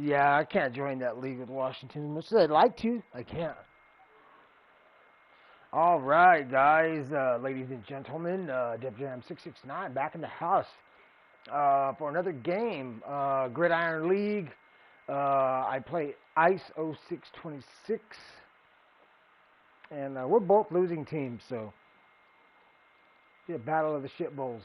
Yeah, I can't join that league with Washington. Much as I'd like to, I can't. All right, guys, ladies and gentlemen, Defjam669 back in the house for another game. Gridiron League. I play Ice0626, and we're both losing teams, so it's a battle of the shit bowls.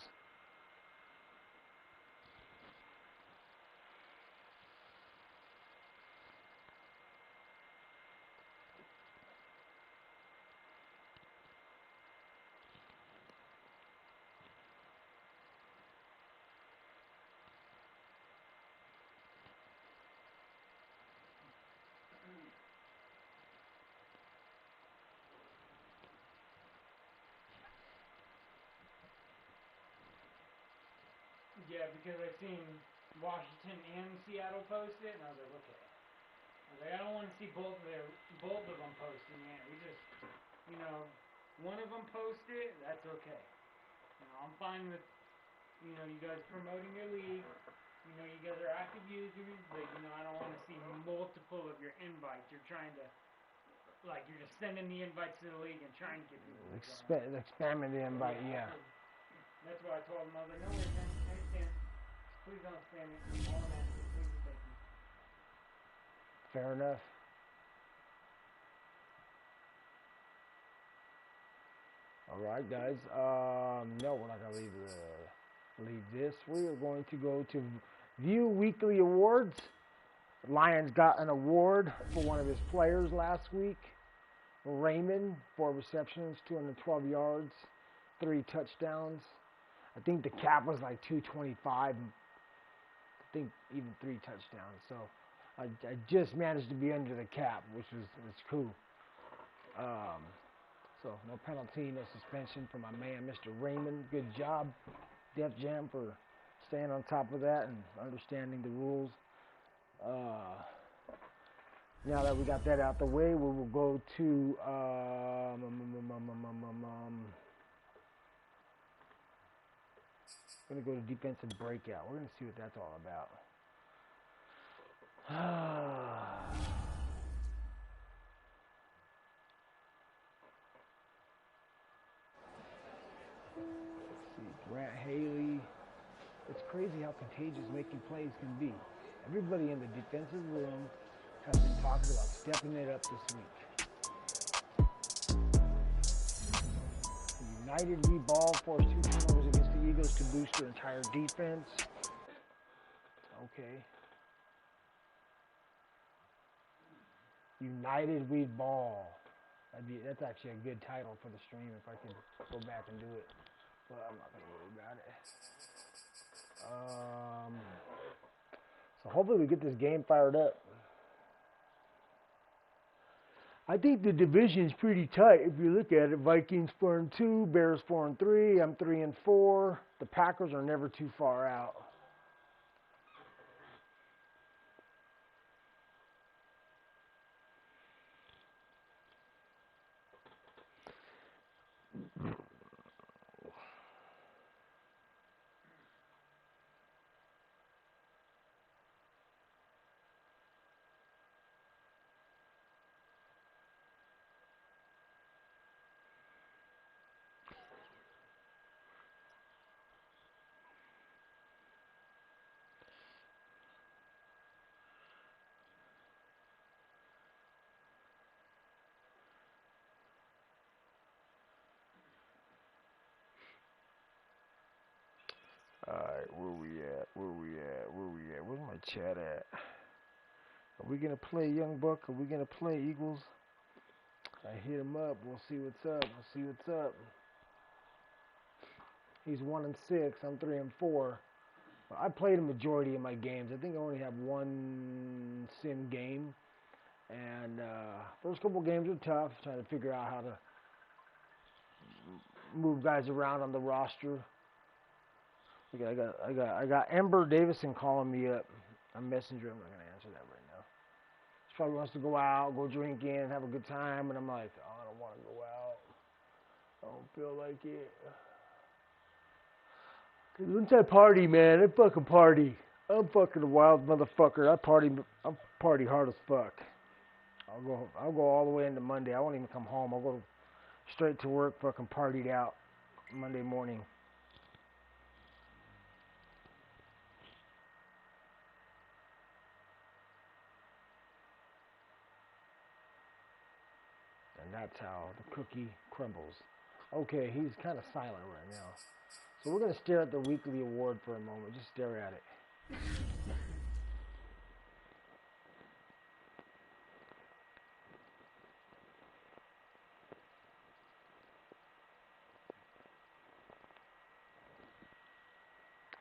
Yeah, because I've seen Washington and Seattle post it, and I was like, okay. I don't want to see both of them posting it. We just, one of them post it, that's okay. I'm fine with, you guys promoting your league. You guys are active users, but, I don't want to see multiple of your invites. You're trying to, you're just sending the invites to the league and trying to get people to join. Spamming the invite, yeah. That's why I told him, I was like, no worries, man, I understand. Please don't spam it. All I'm asking, please and thank you. Fair enough. All right, guys. No, we're not gonna leave this. We are going to go to view weekly awards. Lions got an award for one of his players last week. Raymond, 4 receptions, 212 yards, 3 touchdowns. I think the cap was like 225. I think even 3 touchdowns. So I just managed to be under the cap, which was cool. So no penalty, no suspension for my man, Mr. Raymond. Good job, Def Jam, for staying on top of that and understanding the rules. Now that we got that out the way, we will go to we're going to go to defensive breakout. We're going to see what that's all about. Let's see, Grant Haley. It's crazy how contagious making plays can be. Everybody in the defensive room has been talking about stepping it up this week. United lead ball forced 2 turnovers against the Eagles to boost their entire defense. Okay. United lead ball. That's actually a good title for the stream if I could go back and do it. But I'm not going to worry about it. So hopefully we get this game fired up. I think the division's pretty tight if you look at it. Vikings 4-2, Bears 4-3, I'm 3-4. The Packers are never too far out. Alright, where we at? Where's my chat at? Are we going to play Young Buck? Are we going to play Eagles? I hit him up. We'll see what's up. He's 1-6. I'm 3-4. I played a majority of my games. I think I only have 1 sim game. And first couple games were tough, trying to figure out how to move guys around on the roster. I got Ember Davison calling me up. I'm Messenger. I'm not gonna answer that right now. She probably wants to go out, go drinking, have a good time, and I'm like, oh, I don't want to go out. I don't feel like it. 'Cause once I party, man, I fucking party. I'm fucking a wild motherfucker. I party hard as fuck. I'll go all the way into Monday. I won't even come home. I'll go straight to work, fucking partied out Monday morning. And that's how the cookie crumbles. Okay, he's kind of silent right now. So we're going to stare at the weekly award for a moment. Just stare at it.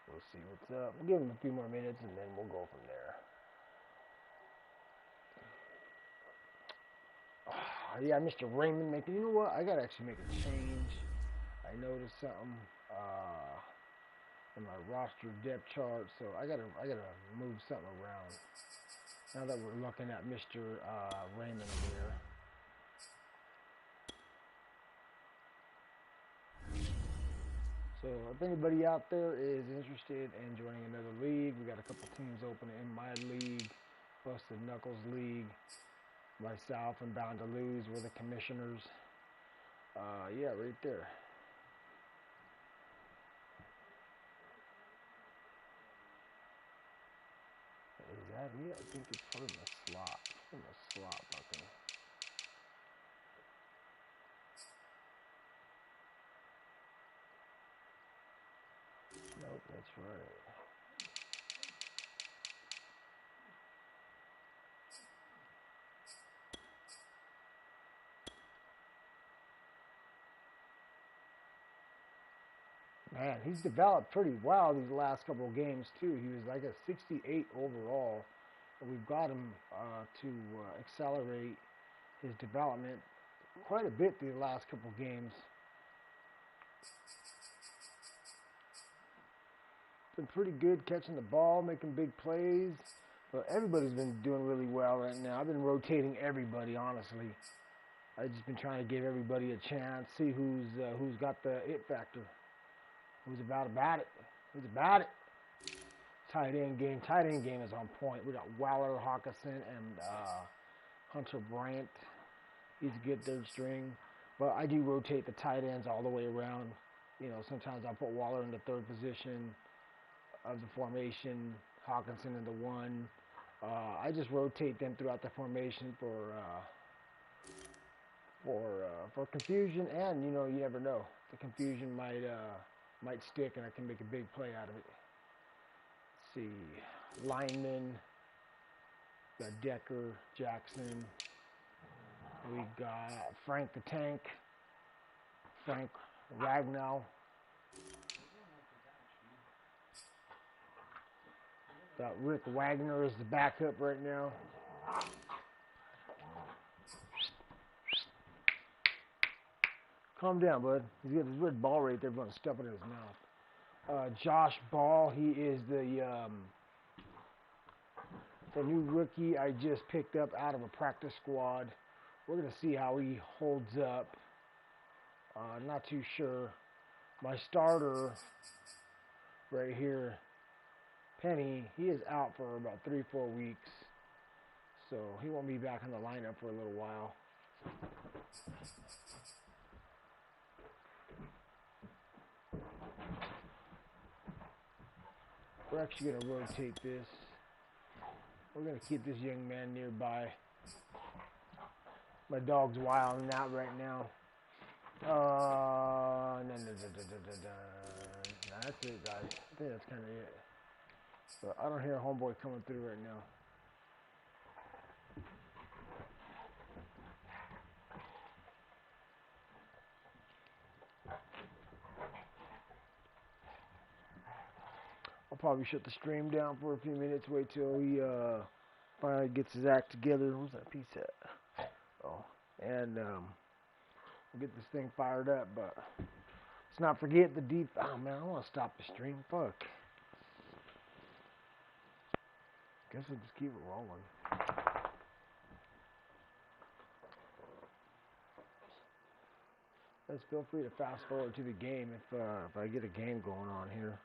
We'll see what's up. We'll give him a few more minutes and then we'll go from there. Yeah, Mr. Raymond making. You know what? I gotta actually make a change. I noticed something in my roster depth chart, so I gotta move something around. Now that we're looking at Mr. Raymond over there. So if anybody out there is interested in joining another league, we got a couple teams open in my league, Busted Knuckles League. Myself and Bound to Lose, we're the commissioners. Yeah, right there. Is that it? I think it's from the slot. From the slot fucking. Nope, that's right. Man, he's developed pretty well these last couple of games too. He was like a 68 overall. And we've got him to accelerate his development quite a bit these last couple of games. Been pretty good catching the ball, making big plays. But everybody's been doing really well right now. I've been rotating everybody, honestly. I've just been trying to give everybody a chance, see who's got the it factor. Who's about it? Who's about it? Tight end game is on point. We got Waller, Hawkinson, and Hunter Bryant. He's a good third string. But I do rotate the tight ends all the way around. You know, sometimes I put Waller in the third position of the formation, Hawkinson in the one. I just rotate them throughout the formation for confusion, and you know, you never know. The confusion might stick, and I can make a big play out of it. Let's see, linemen, got Decker, Jackson. We got Frank the Tank, Frank Ragnow. Got Rick Wagner as the backup right now. Calm down, bud. He's got this red ball right there. Going to stuff it in his mouth. Josh Ball. He is the new rookie I just picked up out of a practice squad. We're going to see how he holds up. Not too sure. My starter right here, Penny, he is out for about 3-4 weeks. So he won't be back in the lineup for a little while. We're actually going to rotate this. We're going to keep this young man nearby. My dog's wilding out right now. That's it, guys. I think that's kind of it. But I don't hear a homeboy coming through right now. I'll probably shut the stream down for a few minutes, wait till he finally gets his act together. Where's that piece at? Oh, and we'll get this thing fired up, but let's not forget the deep. Oh man, I want to stop the stream. Fuck. Guess we'll just keep it rolling. Guys, feel free to fast forward to the game if I get a game going on here.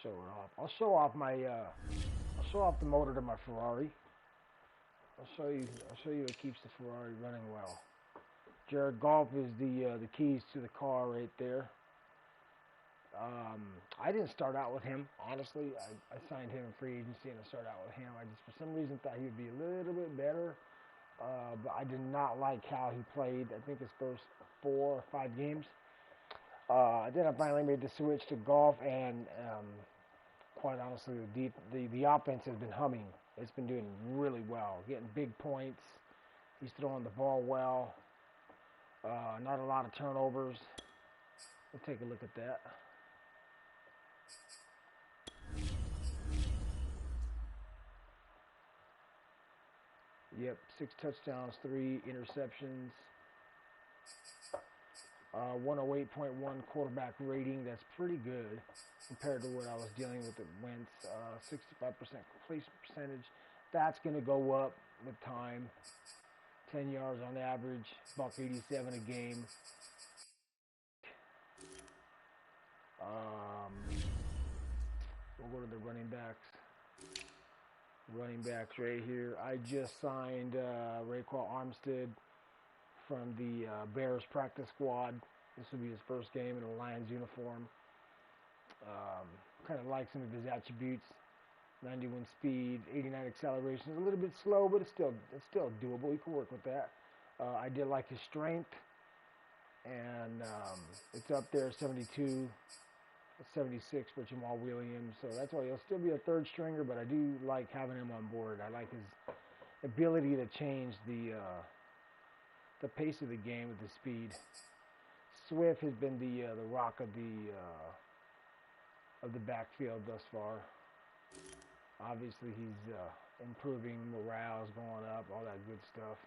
show it off. I'll show off my I'll show off the motor to my Ferrari. I'll show you what keeps the Ferrari running well. Jared Golf is the keys to the car right there. I didn't start out with him, honestly. I signed him in free agency and I started out with him. I just, for some reason, thought he would be a little bit better. But I did not like how he played, I think, his first 4 or 5 games. Then I finally made the switch to Golf, and quite honestly, the offense has been humming. It's been doing really well, getting big points. He's throwing the ball well. Not a lot of turnovers. We'll take a look at that. Yep, 6 touchdowns, 3 interceptions. 108.1 quarterback rating. That's pretty good compared to what I was dealing with at Wentz. 65% completion percentage. That's going to go up with time. 10 yards on average. $187 a game. We'll go to the running backs. Running backs right here. I just signed Raekwon Armstead from the Bears practice squad. This will be his first game in a Lions uniform. Kind of like some of his attributes. 91 speed, 89 acceleration. A little bit slow, but it's still doable. You can work with that. I did like his strength, and it's up there, 72. 76 for Jamal Williams, so that's why he'll still be a third stringer, but I do like having him on board. I like his ability to change the pace of the game with his speed. Swift has been the rock of the backfield thus far. Obviously, he's improving, morale's going up, all that good stuff.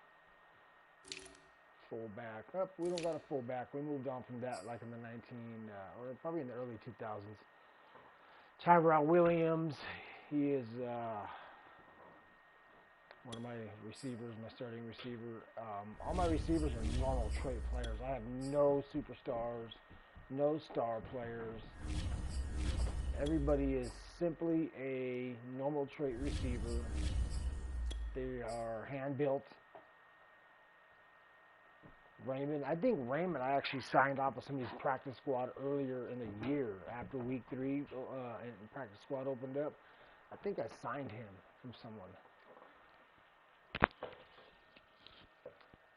Fullback. Oh, we don't got a fullback. We moved on from that like in the or probably in the early 2000s. Tyrell Williams. He is one of my receivers, my starting receiver. All my receivers are normal trait players. I have no superstars, no star players. Everybody is simply a normal trait receiver. They are hand-built. Raymond, I think Raymond, I actually signed off with somebody's practice squad earlier in the year after week 3 and practice squad opened up. I think I signed him from someone.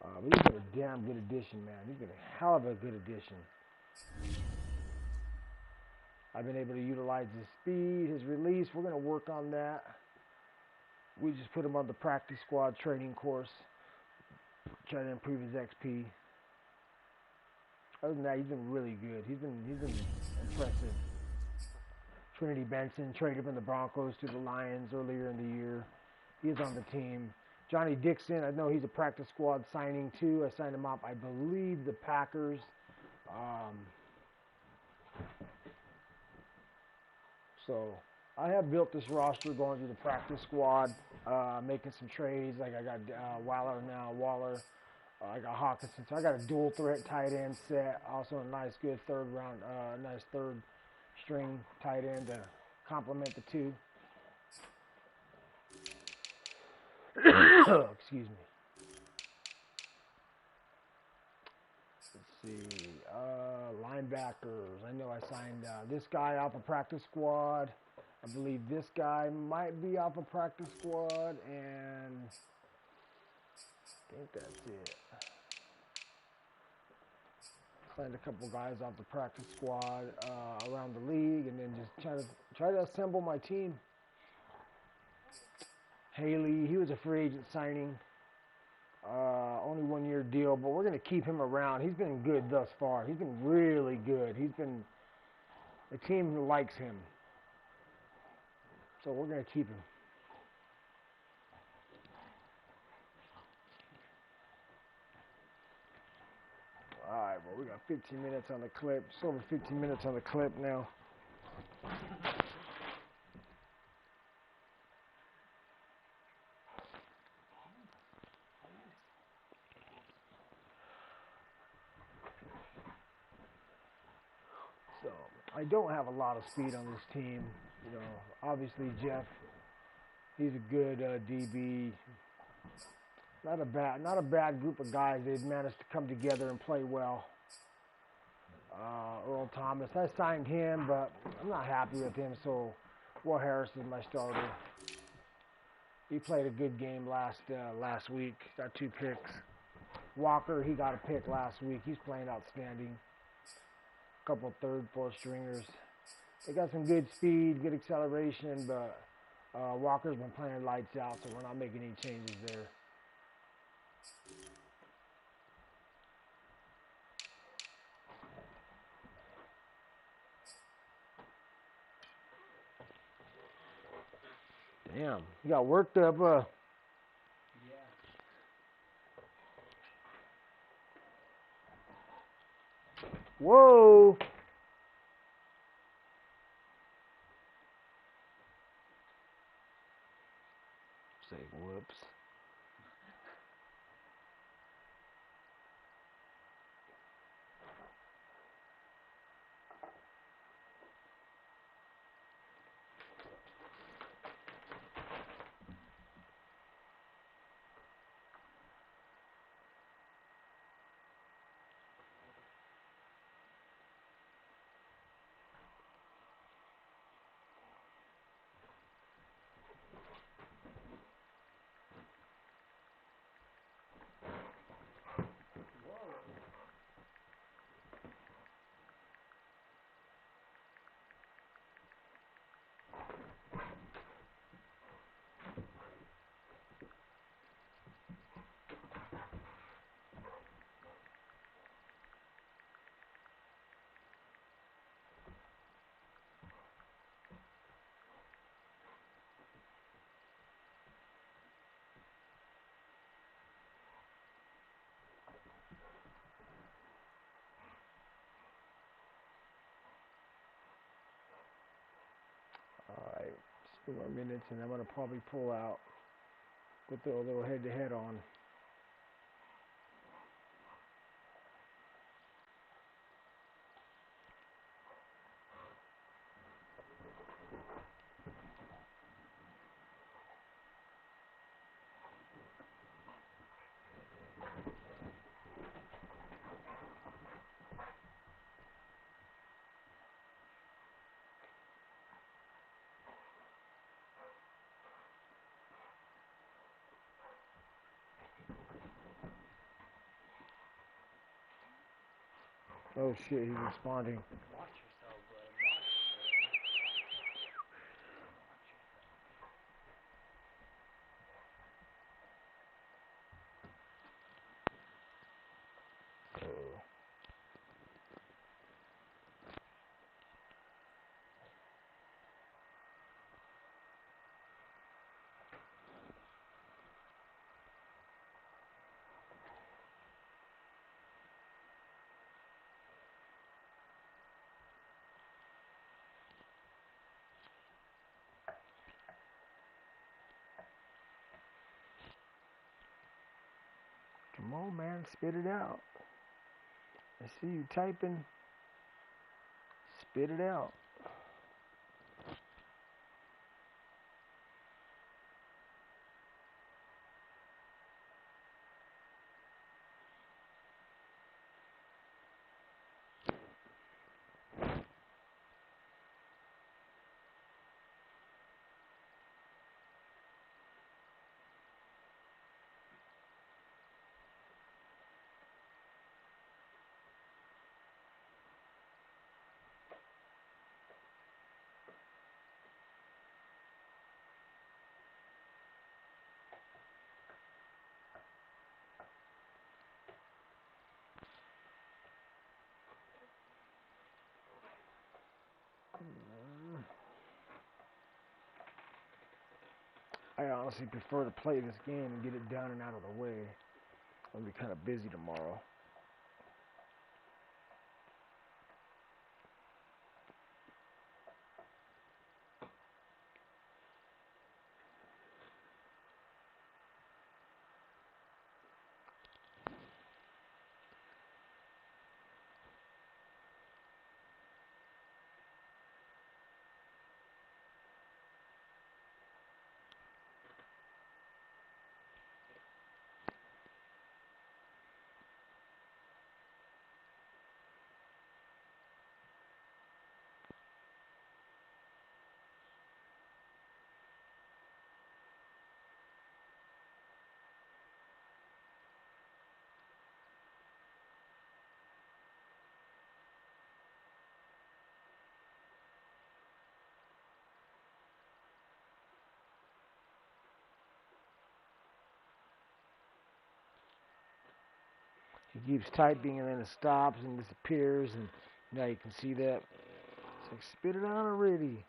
But he's been a damn good addition, man. He's been a hell of a good addition. I've been able to utilize his speed, his release. We're going to work on that. We just put him on the practice squad training course. Try to improve his XP. Other than that, he's been really good. He's been impressive. Trinity Benson traded from the Broncos to the Lions earlier in the year. He is on the team. Johnny Dixon, I know he's a practice squad signing too. I signed him up, I believe, the Packers. So I have built this roster going through the practice squad, making some trades. Like I got Waller now, I got Hawkinson. So I got a dual threat tight end set. Also a nice, good third string tight end to complement the two. Excuse me. Let's see. Linebackers. I know I signed this guy off a practice squad. I believe this guy might be off a practice squad, and I think that's it. Signed a couple guys off the practice squad around the league, and then just try to assemble my team. Haley, he was a free agent signing, only 1-year deal, but we're going to keep him around. He's been good thus far. He's been really good. The team likes him. So we're going to keep him. All right, well, we got 15 minutes on the clip. It's over 15 minutes on the clip now. So I don't have a lot of speed on this team. You know, obviously Jeff, he's a good DB. Not a bad group of guys. They've managed to come together and play well. Earl Thomas, I signed him, but I'm not happy with him, so Will Harris is my starter. He played a good game last week. Got 2 picks. Walker, he got a pick last week. He's playing outstanding. A couple third, fourth stringers. They got some good speed, good acceleration, but Walker's been playing lights out, so we're not making any changes there. Damn, you got worked up. Yeah. Whoa. Say whoops. Alright, just 2 more minutes and I'm going to probably pull out. Put the little head-to-head on. Oh shit, he's responding. Watch yourself, bud. Come on, man, spit it out. I see you typing. Spit it out. I honestly prefer to play this game and get it done and out of the way. I'll be kind of busy tomorrow. He keeps typing and then it stops and disappears, and now you can see that. It's like, spit it out already.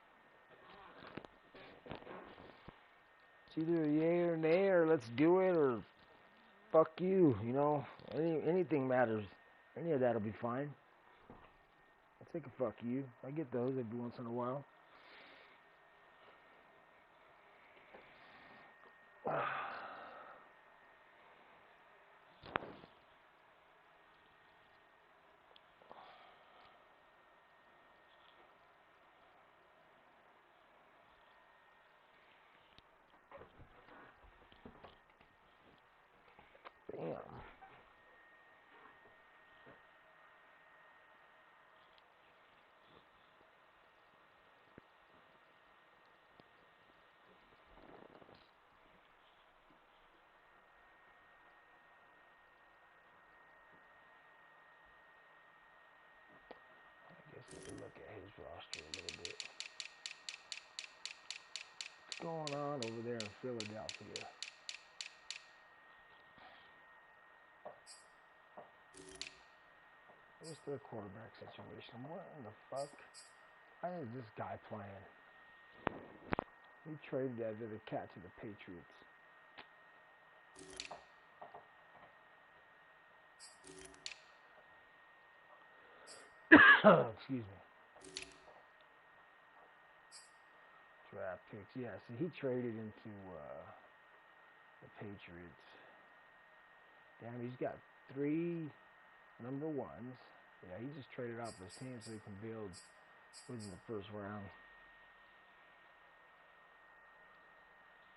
It's either a yay or nay, or let's do it, or fuck you, you know. Anything matters. Any of that'll be fine. I'll take a fuck you. I get those every once in a while. Damn. I guess we can look at his roster a little bit. What's going on over there in Philadelphia? What's their quarterback situation? What in the fuck? Why is this guy playing? He traded that other cat to the Patriots. Excuse me. Draft picks. Yeah, so he traded into the Patriots. Damn, he's got 3 number ones. Yeah, he just traded off his team so he can build within the first round.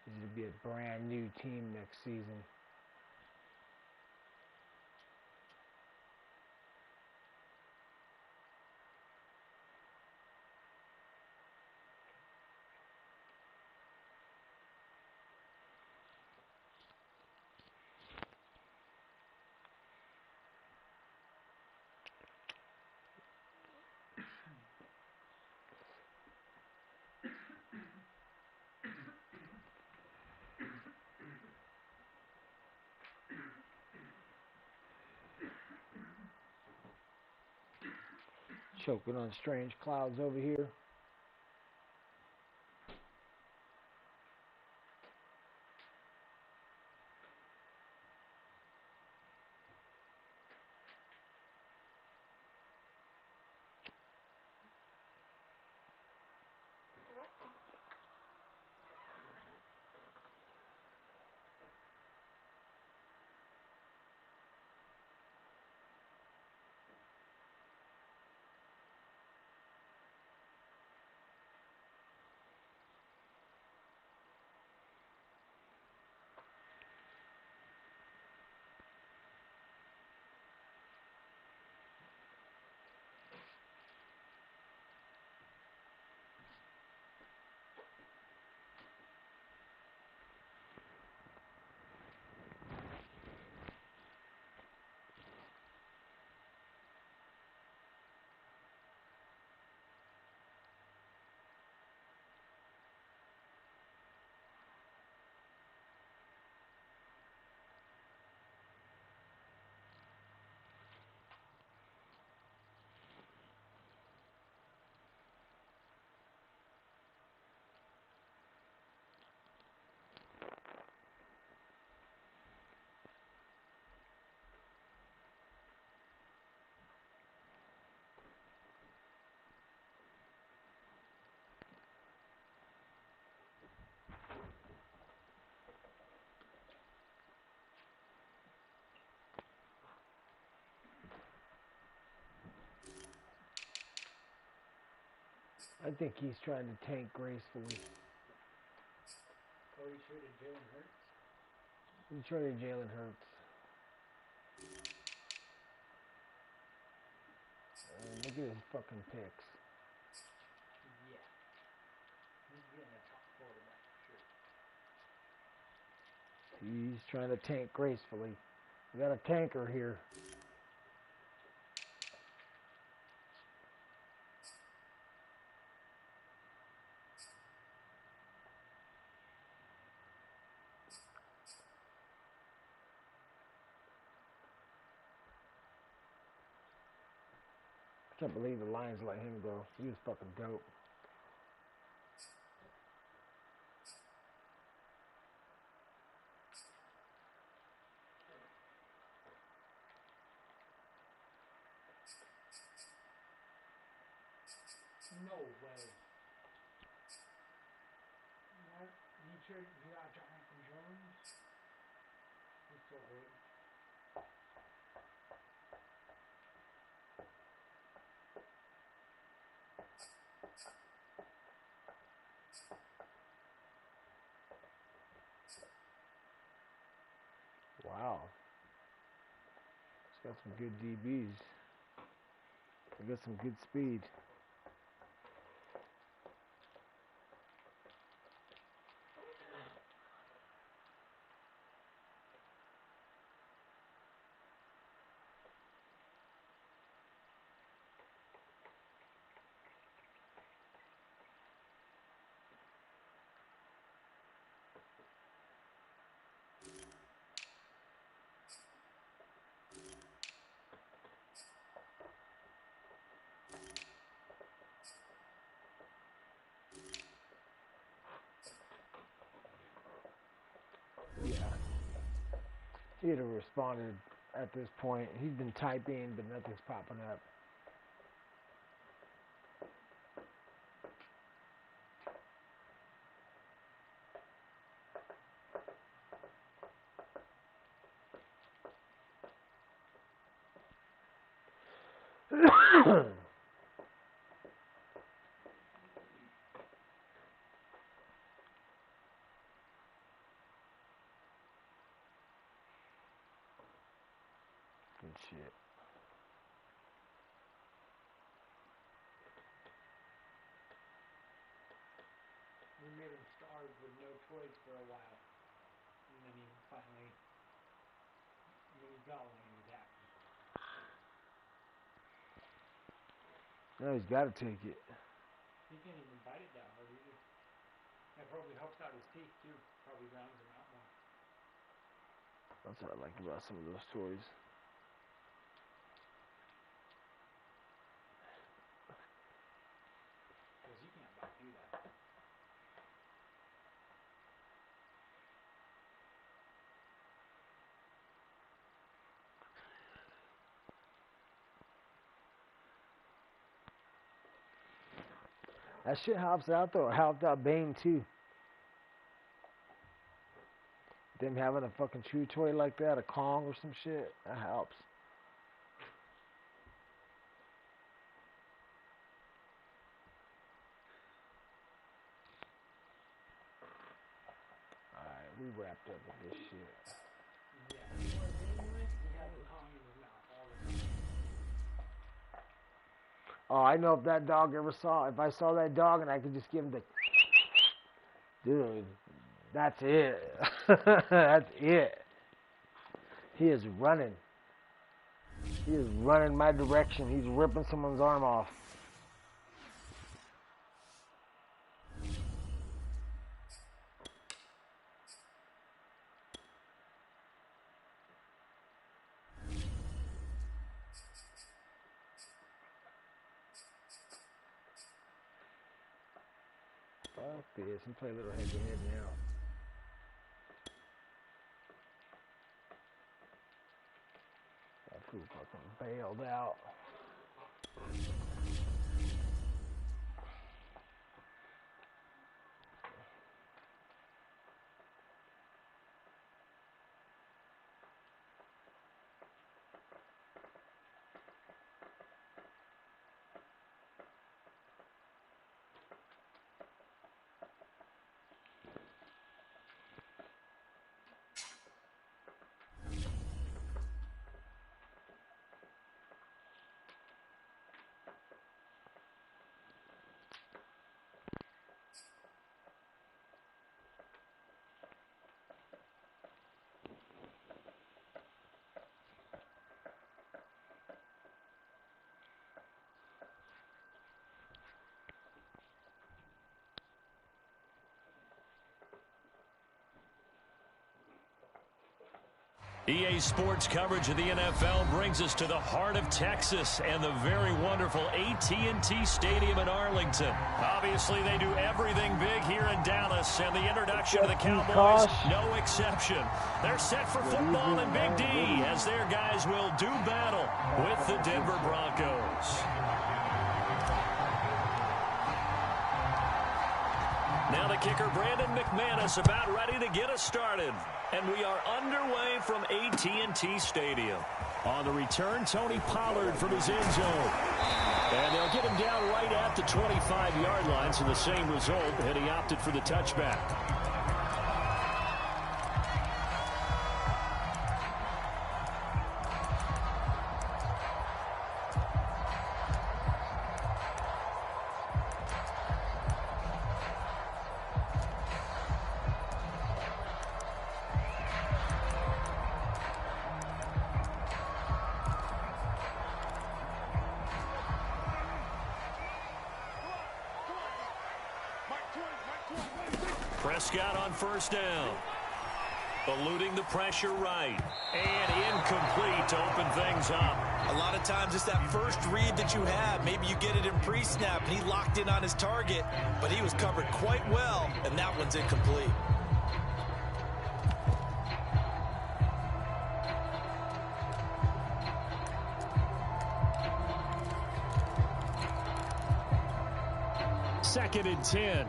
This is going to be a brand new team next season. Choking on strange clouds over here. I think he's trying to tank gracefully. Oh, he traded Jalen Hurts? He traded Jalen Hurts. Look at his fucking picks. Yeah. He's getting a top quarterback for sure. He's trying to tank gracefully. We got a tanker here. Can't believe the Lions let him go. He was fucking dope. No way. What? You got Jonathan Jones? He's so good. Wow. It's got some good DBs. They got some good speed. Yeah. He'd have responded at this point. He's been typing, but nothing's popping up. Good shit. We made him starve with no choice for a while. And then he finally, when he got one, he was happy. No, he's got to take it. He can't even bite it that hard either. That probably helps out his teeth too. Probably rounds him out more. That's what I like about some of those toys. Because you can't do that. That shit helps out though. It helped out Bane too. Them having a fucking chew toy like that, a Kong or some shit, that helps. Alright, we wrapped up with this shit. Yeah. He has the tongue in his mouth all the time. Oh, I know if that dog ever saw, if I saw that dog and I could just give him the, dude, that's it. That's it. He is running. He is running my direction. He's ripping someone's arm off. Fuck this. We play a little head-to-head now. That fool fucking bailed out. EA Sports coverage of the NFL brings us to the heart of Texas and the very wonderful AT&T Stadium in Arlington. Obviously, they do everything big here in Dallas, and the introduction of the Cowboys, no exception. They're set for football in Big D as their guys will do battle with the Denver Broncos. Now the kicker, Brandon McManus, about ready to get us started. And we are underway from AT&T Stadium. On the return, Tony Pollard from his end zone. And they'll get him down right at the 25-yard line, so the same result, and he opted for the touchback. Prescott on first down. Eluding the pressure right. And incomplete to open things up. A lot of times it's that first read that you have. Maybe you get it in pre-snap and he locked in on his target, but he was covered quite well, and that one's incomplete. Second and 10.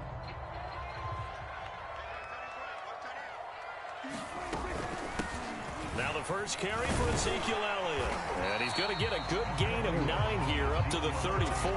Now the first carry for Ezekiel Elliott. And he's going to get a good gain of 9 here up to the 34.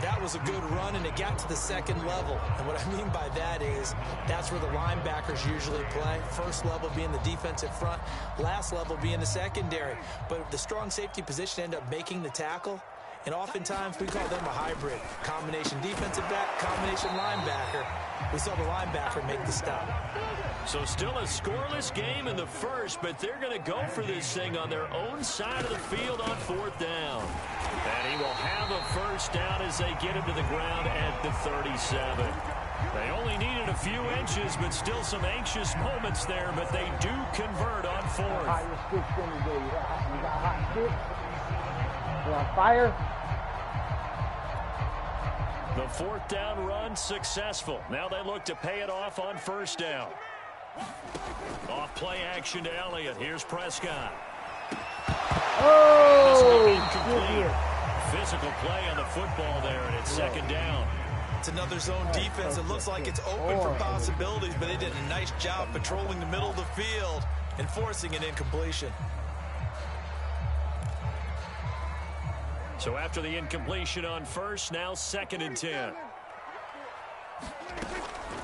That was a good run, and it got to the second level. And what I mean by that is that's where the linebackers usually play. First level being the defensive front, last level being the secondary. But the strong safety position ended up making the tackle. And oftentimes we call them a hybrid. Combination defensive back, combination linebacker. We saw the linebacker make the stop. So still a scoreless game in the first, but they're going to go for this thing on their own side of the field on fourth down. And he will have a first down as they get him to the ground at the 37. They only needed a few inches, but still some anxious moments there, but they do convert on fourth. Hot your sticks in today. You got hot sticks? You're on fire? The fourth down run successful. Now they look to pay it off on first down. Off play action to Elliott. Here's Prescott. Oh, incomplete. Physical play on the football there, and it's second down. It's another zone defense. It looks like it's open for possibilities, but they did a nice job patrolling the middle of the field and forcing an incompletion. So after the incompletion on first, now second and 10.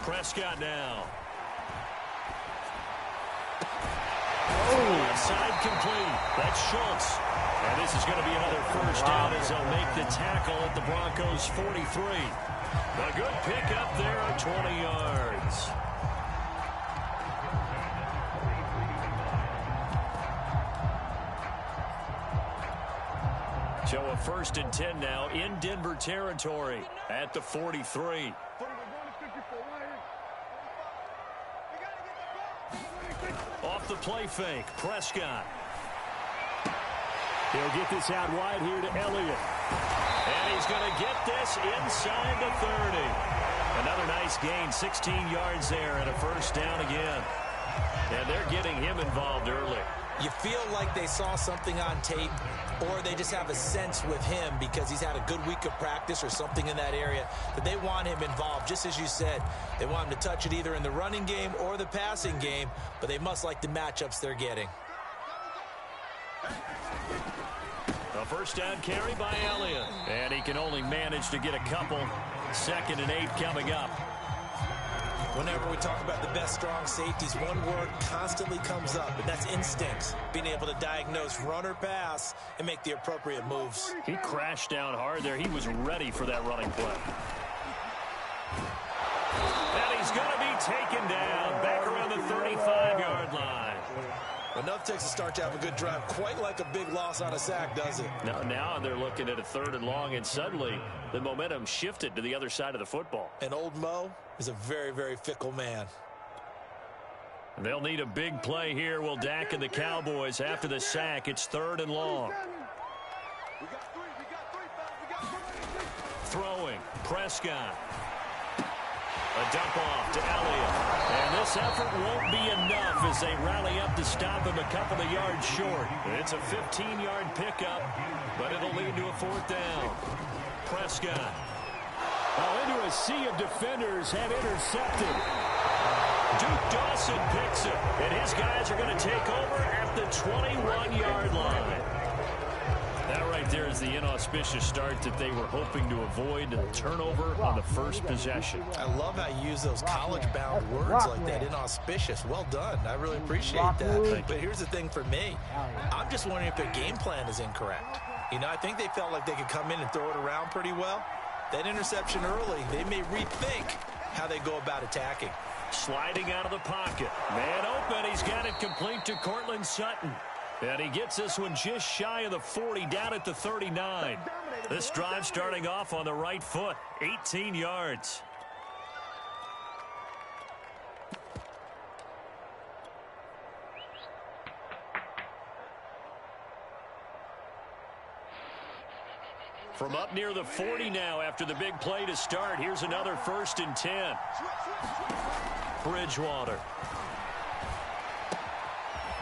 Prescott now. Left side complete. That's Schultz. And this is going to be another first down as they'll make the tackle at the Broncos' 43. A good pickup there at 20 yards. So a first and 10 now in Denver territory at the 43. Off the play fake, Prescott. He'll get this out wide here to Elliott. And he's going to get this inside the 30. Another nice gain, 16 yards there and a first down again. And they're getting him involved early. You feel like they saw something on tape, or they just have a sense with him because he's had a good week of practice or something in that area that they want him involved. Just as you said, they want him to touch it either in the running game or the passing game, but they must like the matchups they're getting. A first down carry by Elliott. And he can only manage to get a couple. Second and 8 coming up. Whenever we talk about the best strong safeties, one word constantly comes up, and that's instincts. Being able to diagnose run or pass and make the appropriate moves. He crashed down hard there. He was ready for that running play. And he's going to be taken down back around the 35-yard line. Enough takes a start to have a good drive. Quite like a big loss on a sack, does it? Now they're looking at a third and long, and suddenly the momentum shifted to the other side of the football. And old Mo is a very, very fickle man. They'll need a big play here. Will Dak and the Cowboys after the sack. It's 3rd and long. Throwing. Prescott. A dump off to Elliott. And this effort won't be enough as they rally up to stop him a couple of yards short. It's a 15-yard pickup, but it'll lead to a 4th down. Prescott. Into a sea of defenders have intercepted. Duke Dawson picks it, and his guys are going to take over at the 21-yard line. That right there is the inauspicious start that they were hoping to avoid, a turnover on the first possession. I love how you use those college-bound words like that, inauspicious. Well done. I really appreciate that. But here's the thing for me. I'm just wondering if their game plan is incorrect. You know, I think they felt like they could come in and throw it around pretty well. That interception early, they may rethink how they go about attacking. Sliding out of the pocket. Man open. He's got it complete to Cortland Sutton. And he gets this one just shy of the 40, down at the 39. This drive starting off on the right foot, 18 yards. From up near the 40 now after the big play to start, here's another 1st and 10. Bridgewater.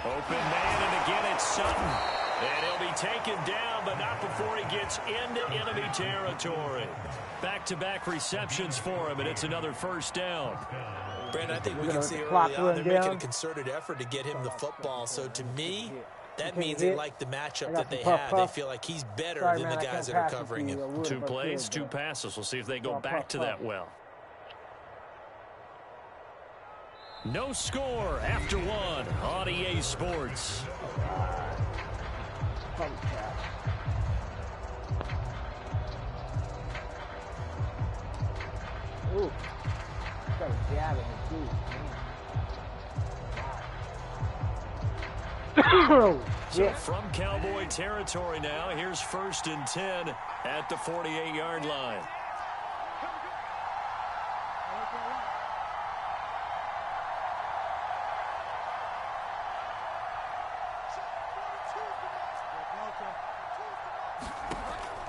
Open man, and again it's Sutton. And he'll be taken down, but not before he gets into enemy territory. Back-to-back receptions for him, and it's another 1st down. Brandon, I think we can see early on they're making a concerted effort to get him the football. So to me, that means they like the matchup that they have. They feel like he's better than the guys that are covering him. 2 plays, 2 passes. We'll see if they go back to that well. No score after 1 on EA Sports. Ooh, got a jab in his teeth. So from Cowboy territory now, here's 1st and 10 at the 48-yard line.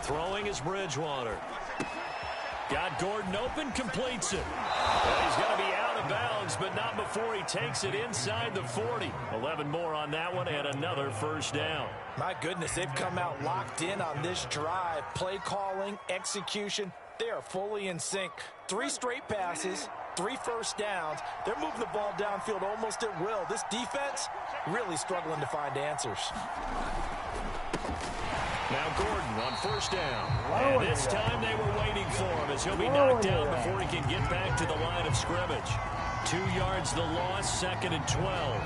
Throwing is Bridgewater. Got Gordon open, completes it. Well, he's going to be out of bounds, but not before he takes it inside the 40. 11 more on that one, and another 1st down. My goodness, they've come out locked in on this drive. Play calling, execution, they are fully in sync. 3 straight passes, 3 1st downs. They're moving the ball downfield almost at will. This defense really struggling to find answers. Now Gordon on 1st down. And this time they were waiting for him as he'll be knocked down before he can get back to the line of scrimmage. 2 yards the loss, 2nd and 12.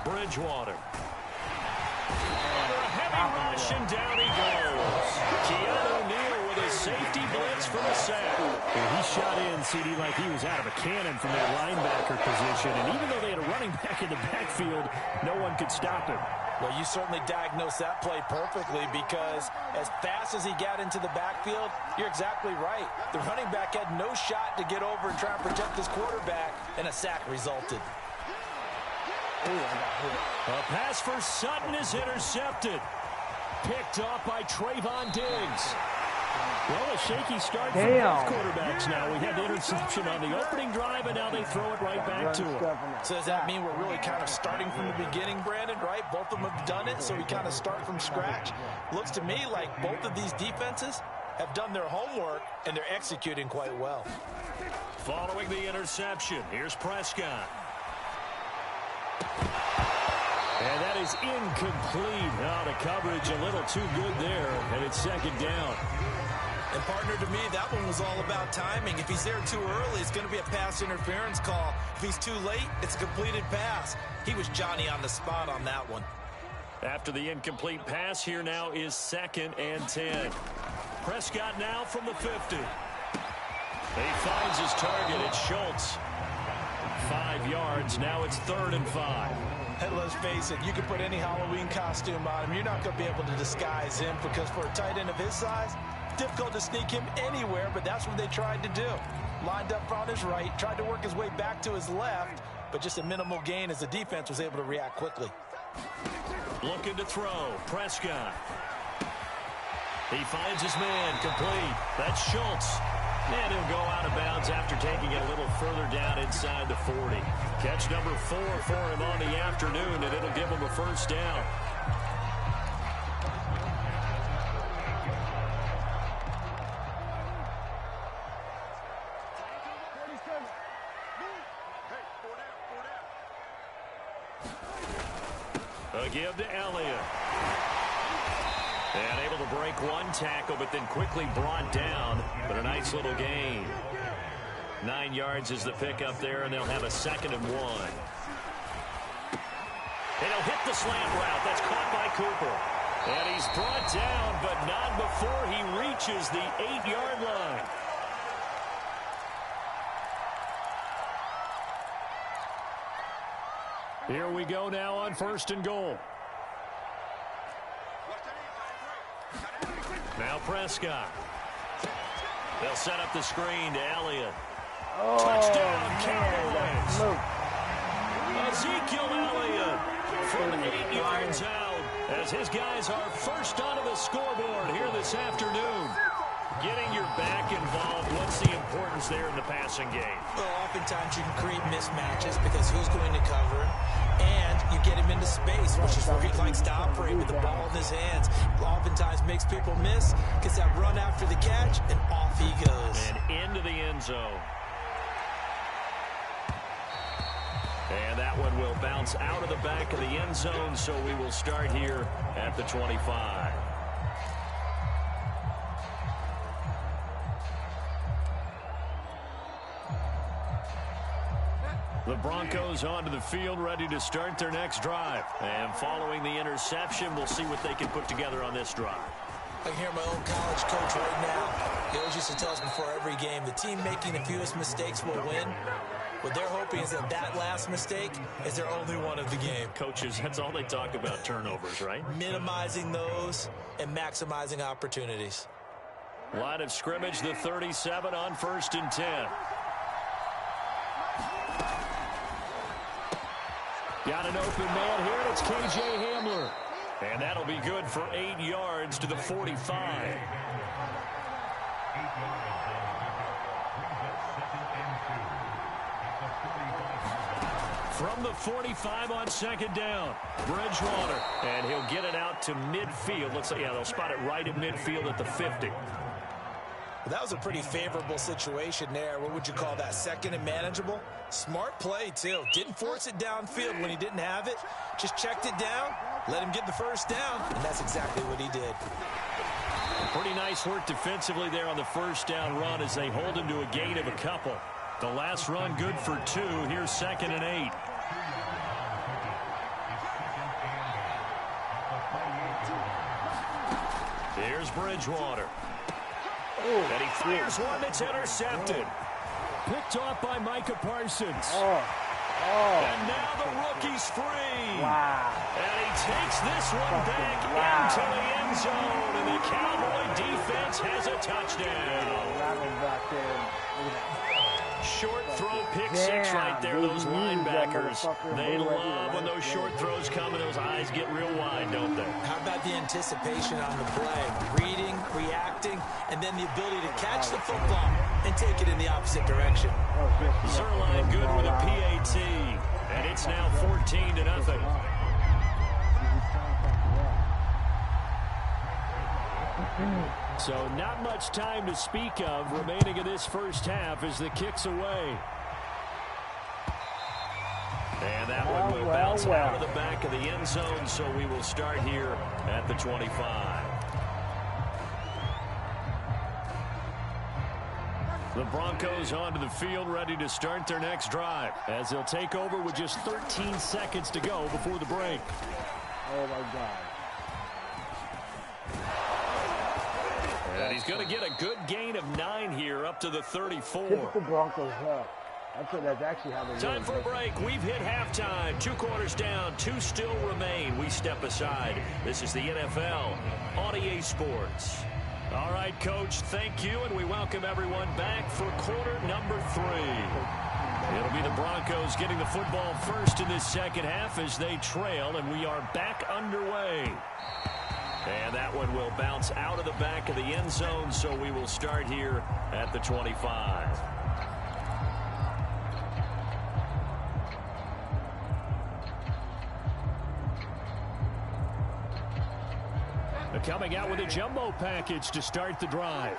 Bridgewater. Under a heavy rush, and down he goes. Keanu Neal with a safety blitz from the sack. He shot in, CD, like he was out of a cannon from that linebacker position. And even though they had a running back in the backfield, no one could stop him. Well, you certainly diagnosed that play perfectly because as fast as he got into the backfield, you're exactly right. The running back had no shot to get over and try and protect his quarterback, and a sack resulted. A pass for Sutton is intercepted. Picked off by Trayvon Diggs. Well, a shaky start for both quarterbacks now. We had the interception on the opening drive, and now they throw it right back to him. So does that mean we're really kind of starting from the beginning, Brandon, right? Both of them have done it, so we kind of start from scratch. Looks to me like both of these defenses have done their homework, and they're executing quite well. Following the interception, here's Prescott. And that is incomplete. Oh, the coverage a little too good there, and it's second down. And partner, to me, that one was all about timing. If he's there too early, it's going to be a pass interference call. If he's too late, it's a completed pass. He was Johnny on the spot on that one. After the incomplete pass, here now is 2nd and 10. Prescott now from the 50. He finds his target. It's Schultz. 5 yards. Now it's 3rd and 5. And let's face it, you can put any Halloween costume on him. You're not going to be able to disguise him because for a tight end of his size, difficult to sneak him anywhere, but that's what they tried to do. Lined up on his right, tried to work his way back to his left, but just a minimal gain as the defense was able to react quickly. Looking to throw. Prescott. He finds his man. Complete. That's Schultz. And he'll go out of bounds after taking it a little further down inside the 40. Catch number 4 for him on the afternoon, and it'll give him a first down. A give to Elliott. And able to break one tackle, but then quickly brought down. But a nice little gain. 9 yards is the pickup there, and they'll have a 2nd and 1. And he'll hit the slant route. That's caught by Cooper. And he's brought down, but not before he reaches the 8-yard line. Here we go now on 1st and goal. Now Prescott. They'll set up the screen to Elliott. Oh, Touchdown, man, Cowboys. Ezekiel Elliott from 8 yards out as his guys are first onto the scoreboard here this afternoon. Getting your back involved, what's the importance there in the passing game? Well, oftentimes you can create mismatches because who's going to cover him, and you get him into space, which is where he likes to operate with the ball in his hands. Oftentimes makes people miss, gets that run after the catch, and off he goes. And into the end zone. And that one will bounce out of the back of the end zone, so we will start here at the 25. The Broncos onto the field, ready to start their next drive. And following the interception, we'll see what they can put together on this drive. I can hear my old college coach right now. He always used to tell us before every game, the team making the fewest mistakes will win. What they're hoping is that that last mistake is their only one of the game. Coaches, that's all they talk about, turnovers, right? Minimizing those and maximizing opportunities. Line of scrimmage, the 37 on 1st and 10. Got an open man here, and it's K.J. Hamler. And that'll be good for 8 yards to the 45. From the 45 on 2nd down, Bridgewater. And he'll get it out to midfield. Looks like, yeah, they'll spot it right at midfield at the 50. Well, that was a pretty favorable situation there. What would you call that? 2nd and manageable? Smart play, too. Didn't force it downfield when he didn't have it. Just checked it down, let him get the first down, and that's exactly what he did. Pretty nice work defensively there on the first down run as they hold him to a gain of a couple. The last run good for 2. Here's 2nd and 8. Here's Bridgewater. And he fires one that's intercepted. Picked off by Micah Parsons. And now the rookie's free. Wow. And he takes this one back into the end zone. And the Cowboy defense has a touchdown. Back there. Short throw, pick six right there. Those linebackers, they love when those short throws come and those eyes get real wide, don't they? How about the anticipation on the play? Reading, reacting, and then the ability to catch the football and take it in the opposite direction. Zerline good with a PAT, and it's now 14-0. So not much time to speak of remaining in this first half as the kick's away. And that one will bounce out of the back of the end zone, so we will start here at the 25. The Broncos onto the field, ready to start their next drive, as they'll take over with just 13 seconds to go before the break. Oh, my God. And he's going to get a good gain of 9 here, up to the 34. Typical Broncos help. That's actually how they Time for a break. We've hit halftime. 2 quarters down. 2 still remain. We step aside. This is the NFL on EA Sports. All right, Coach, thank you, and we welcome everyone back for quarter number 3. It'll be the Broncos getting the football first in this second half as they trail, and we are back underway. And that one will bounce out of the back of the end zone, so we will start here at the 25. Coming out with a jumbo package to start the drive.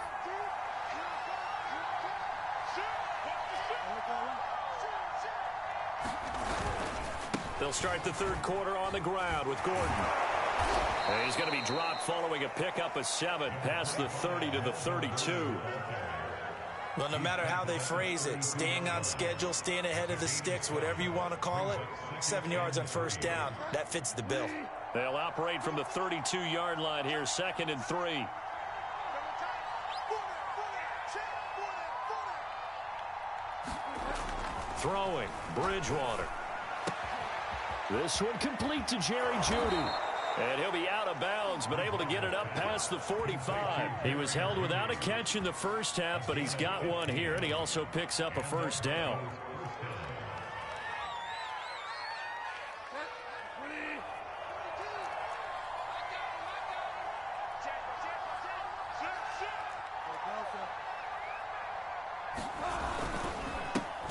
They'll start the third quarter on the ground with Gordon. And he's going to be dropped following a pickup of 7 past the 30 to the 32. Well, no matter how they phrase it, staying on schedule, staying ahead of the sticks, whatever you want to call it, 7 yards on first down, that fits the bill. They'll operate from the 32-yard line here, 2nd and 3. Throwing, Bridgewater. This one complete to Jerry Jeudy. And he'll be out of bounds, but able to get it up past the 45. He was held without a catch in the first half, but he's got one here, and he also picks up a first down.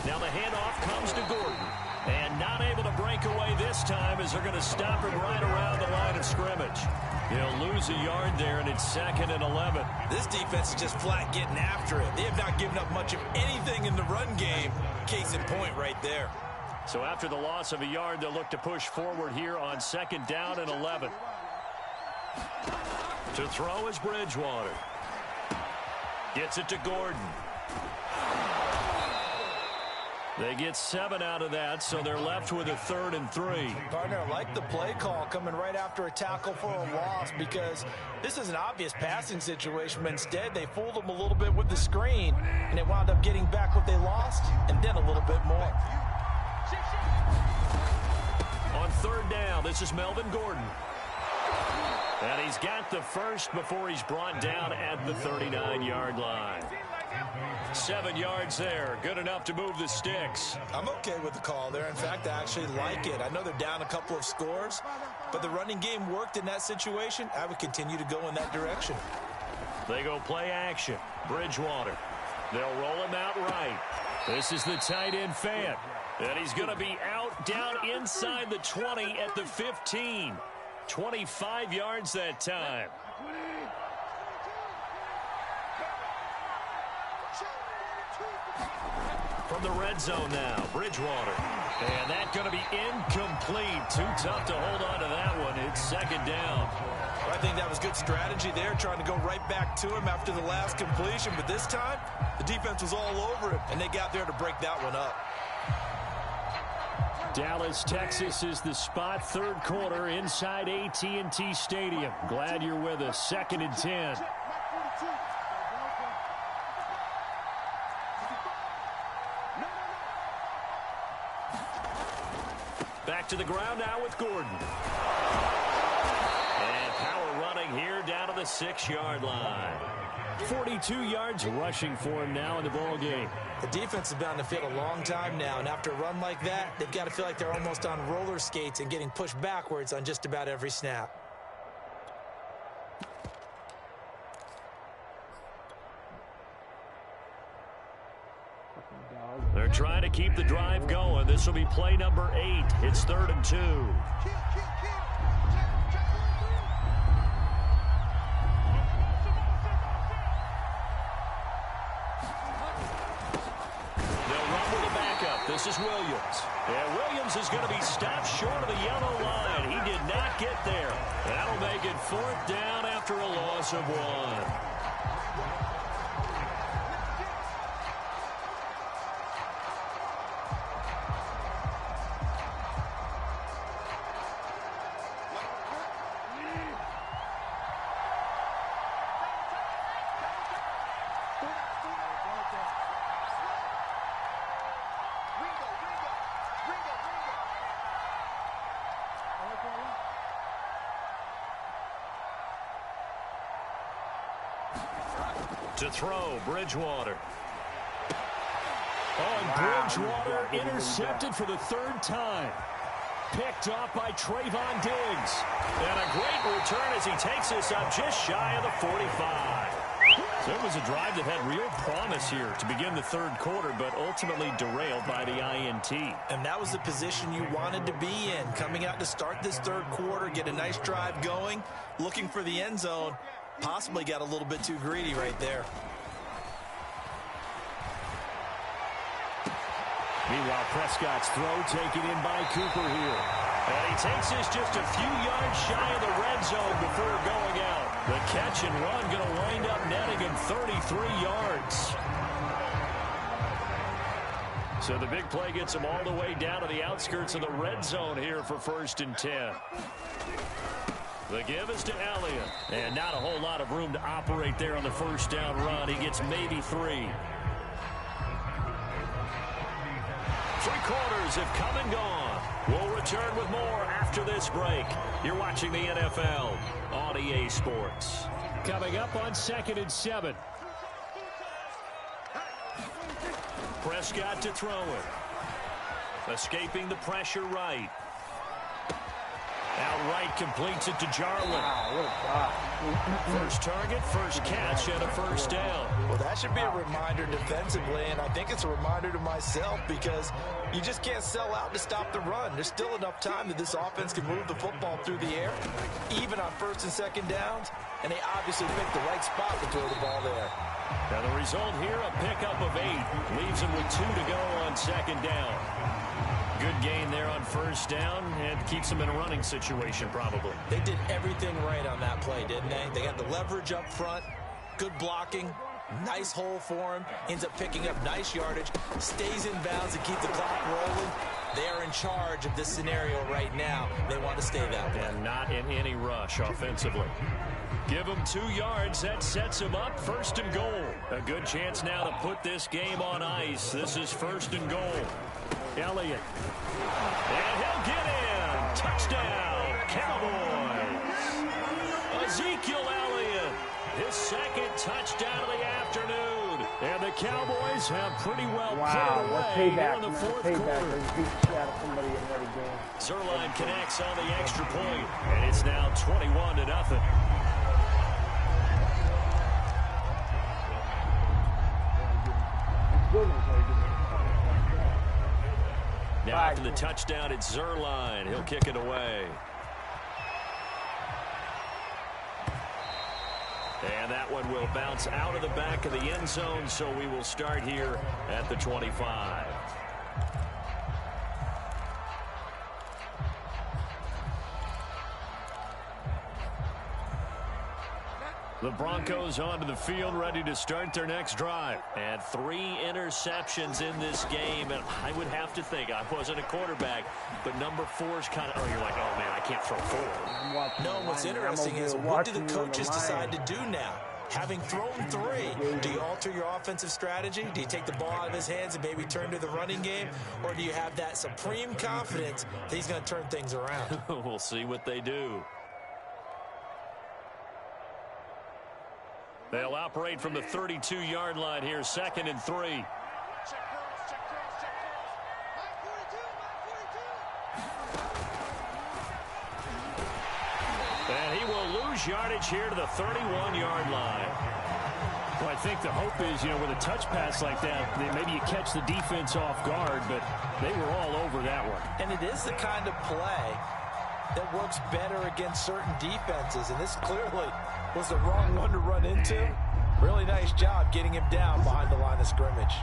Now the handoff comes to Gordon. And not able to break away this time as they're going to stop him right around the line of scrimmage. He'll lose a yard there, and it's 2nd and 11. This defense is just flat getting after it. They have not given up much of anything in the run game. Case in point right there. So after the loss of a yard, they'll look to push forward here on 2nd down and 11. To throw is Bridgewater. Gets it to Gordon. They get 7 out of that, so they're left with a 3rd and 3. Partner, I like the play call coming right after a tackle for a loss, because this is an obvious passing situation, but instead they fooled them a little bit with the screen, and they wound up getting back what they lost, and then a little bit more. On 3rd down, this is Melvin Gordon. And he's got the first before he's brought down at the 39-yard line. 7 yards there. Good enough to move the sticks. I'm okay with the call there. In fact, I actually like it. I know they're down a couple of scores, but the running game worked in that situation. I would continue to go in that direction. They go play action. Bridgewater. They'll roll him out right. This is the tight end Fant. And he's going to be out down inside the 20 at the 15. 25 yards that time. From the red zone now, Bridgewater. And that's going to be incomplete. Too tough to hold on to that one. It's 2nd down. Well, I think that was good strategy there, trying to go right back to him after the last completion. But this time, the defense was all over him, and they got there to break that one up. Dallas, Texas is the spot. 3rd quarter inside AT&T Stadium. Glad you're with us. 2nd and 10. Back to the ground now with Gordon. And power running here down to the 6-yard line. 42 yards rushing for him now in the ball game. The defense has been on the field a long time now, and after a run like that, they've got to feel like they're almost on roller skates and getting pushed backwards on just about every snap. They're trying to keep the drive going. This will be play number 8. It's 3rd and 2. This This is Williams. And Williams is going to be stopped short of the yellow line. He did not get there. That'll make it 4th down after a loss of 1. To throw, Bridgewater. Oh, and Bridgewater intercepted for the 3rd time. Picked off by Trayvon Diggs. And a great return as he takes this up just shy of the 45. So it was a drive that had real promise here to begin the 3rd quarter, but ultimately derailed by the INT. And that was the position you wanted to be in. Coming out to start this 3rd quarter, get a nice drive going, looking for the end zone. Possibly got a little bit too greedy right there. Meanwhile, Prescott's throw taken in by Cooper here. And he takes this just a few yards shy of the red zone before going out. The catch and run going to wind up netting him 33 yards. So the big play gets him all the way down to the outskirts of the red zone here for 1st and 10. The give is to Elliott. And not a whole lot of room to operate there on the 1st down run. He gets maybe 3. 3 quarters have come and gone. We'll return with more after this break. You're watching the NFL on EA Sports. Coming up on 2nd and 7. Prescott to throw it. Escaping the pressure right. Outright completes it to Jarwin. First target, first catch, and a 1st down. Well, that should be a reminder defensively, and I think it's a reminder to myself because you just can't sell out to stop the run. There's still enough time that this offense can move the football through the air, even on 1st and 2nd downs, and they obviously picked the right spot to throw the ball there. Now the result here, a pickup of 8. Leaves them with 2 to go on 2nd down. Good gain there on 1st down and keeps them in a running situation probably. They did everything right on that play, didn't they? They got the leverage up front, good blocking, nice hole for him, ends up picking up nice yardage, stays in bounds to keep the clock rolling. They are in charge of this scenario right now. They want to stay that way. And not in any rush offensively. Give him 2 yards. That sets him up 1st and goal. A good chance now to put this game on ice. This is 1st and goal. Elliott. And he'll get in. Touchdown, Cowboys. Ezekiel Elliott, his 2nd touchdown of the afternoon. And the Cowboys have pretty well put it away here in the 4th quarter. Zerline connects on the extra point, and it's now 21-0. Now after the touchdown, it's Zerline. He'll kick it away. And that one will bounce out of the back of the end zone, so we will start here at the 25. The Broncos onto the field, ready to start their next drive. And 3 interceptions in this game. And I would have to think, I wasn't a quarterback, but number 4's kind of, you're like, oh, man, I can't throw 4. No, what's interesting is what do the coaches decide to do now? Having thrown 3, do you alter your offensive strategy? Do you take the ball out of his hands and maybe turn to the running game? Or do you have that supreme confidence that he's going to turn things around? We'll see what they do. They'll operate from the 32-yard line here, 2nd and 3. And he will lose yardage here to the 31-yard line. Well, I think the hope is, with a touch pass like that, maybe you catch the defense off guard, but they were all over that one. And it is the kind of play that works better against certain defenses, and this clearly was the wrong one to run into. Really nice job getting him down behind the line of scrimmage.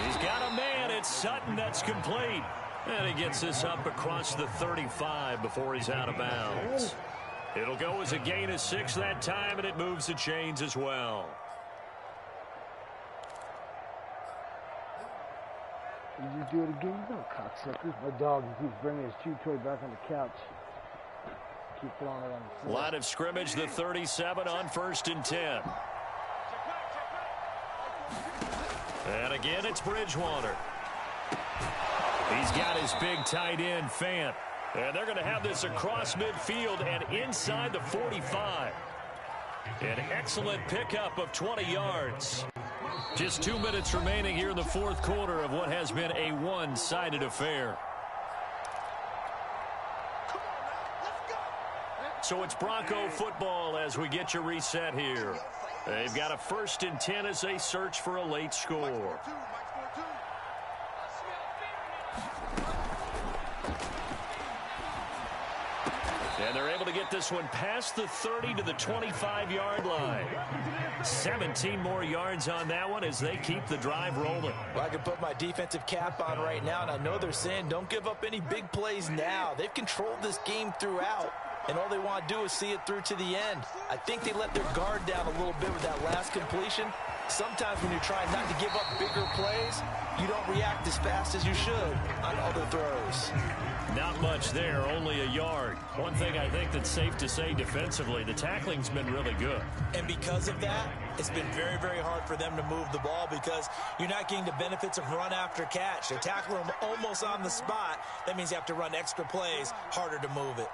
He's got a man. It's Sutton that's complete. And he gets this up across the 35 before he's out of bounds. It'll go as a gain of 6 that time, and it moves the chains as well. You just do it again, you know, cocksucker. My dog, he keeps bringing his chew toy back on the couch. Keep throwing it on the floor. Line of scrimmage, the 37 on 1st and 10. And again, it's Bridgewater. He's got his big tight end, Fant. And they're going to have this across midfield and inside the 45. An excellent pickup of 20 yards. Just 2 minutes remaining here in the 4th quarter of what has been a one-sided affair. So it's Bronco football as we get you reset here. They've got a 1st and 10 as they search for a late score. And they're able to get this one past the 30 to the 25-yard line. 17 more yards on that one as they keep the drive rolling. Well, I can put my defensive cap on right now, and I know they're saying don't give up any big plays now. They've controlled this game throughout, and all they want to do is see it through to the end. I think they let their guard down a little bit with that last completion. Sometimes when you're trying not to give up bigger plays, you don't react as fast as you should on other throws. Not much there, only a yard. One thing I think that's safe to say defensively, the tackling's been really good. And because of that, it's been very, very hard for them to move the ball because you're not getting the benefits of run after catch. They're tackling them almost on the spot. That means you have to run extra plays, harder to move it.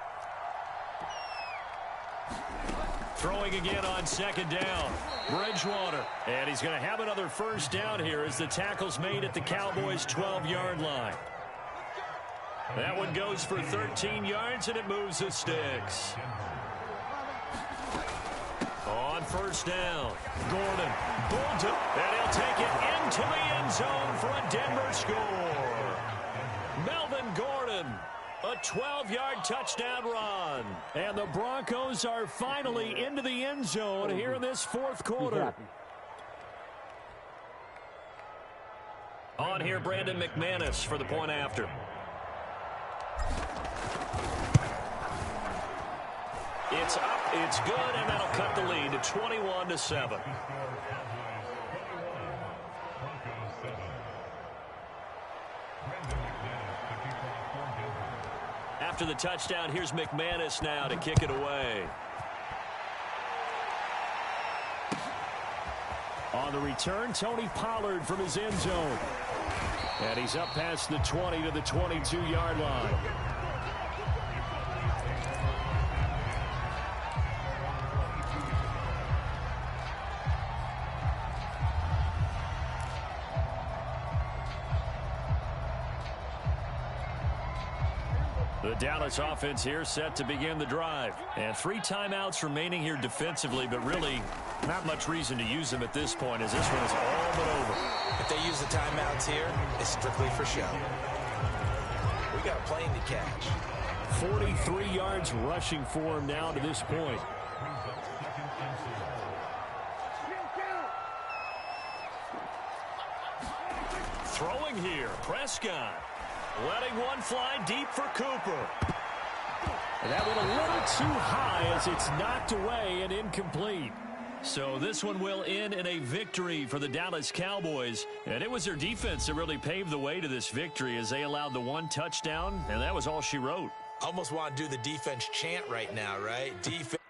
Throwing again on 2nd down. Bridgewater. And he's going to have another 1st down here as the tackle's made at the Cowboys' 12-yard line. That one goes for 13 yards, and it moves the sticks. On 1st down, Gordon. Bolton. And he'll take it into the end zone for a Denver score. Melvin Gordon. A 12-yard touchdown run. And the Broncos are finally into the end zone here in this 4th quarter. On here, Brandon McManus for the point after. It's up, it's good, and that'll cut the lead to 21-7. After the touchdown, here's McManus now to kick it away. On the return, Tony Pollard from his end zone. And he's up past the 20 to the 22-yard line. The Dallas offense here set to begin the drive. And 3 timeouts remaining here defensively, but really not much reason to use them at this point as this one is all but over. If they use the timeouts here, it's strictly for show. We got a plane to catch. 43 yards rushing for him now to this point. Throwing here, Prescott. Letting one fly deep for Cooper. That went a little too high as it's knocked away and incomplete. So this one will end in a victory for the Dallas Cowboys. And it was their defense that really paved the way to this victory as they allowed the 1 touchdown, and that was all she wrote. Almost want to do the defense chant right now, right? Defense.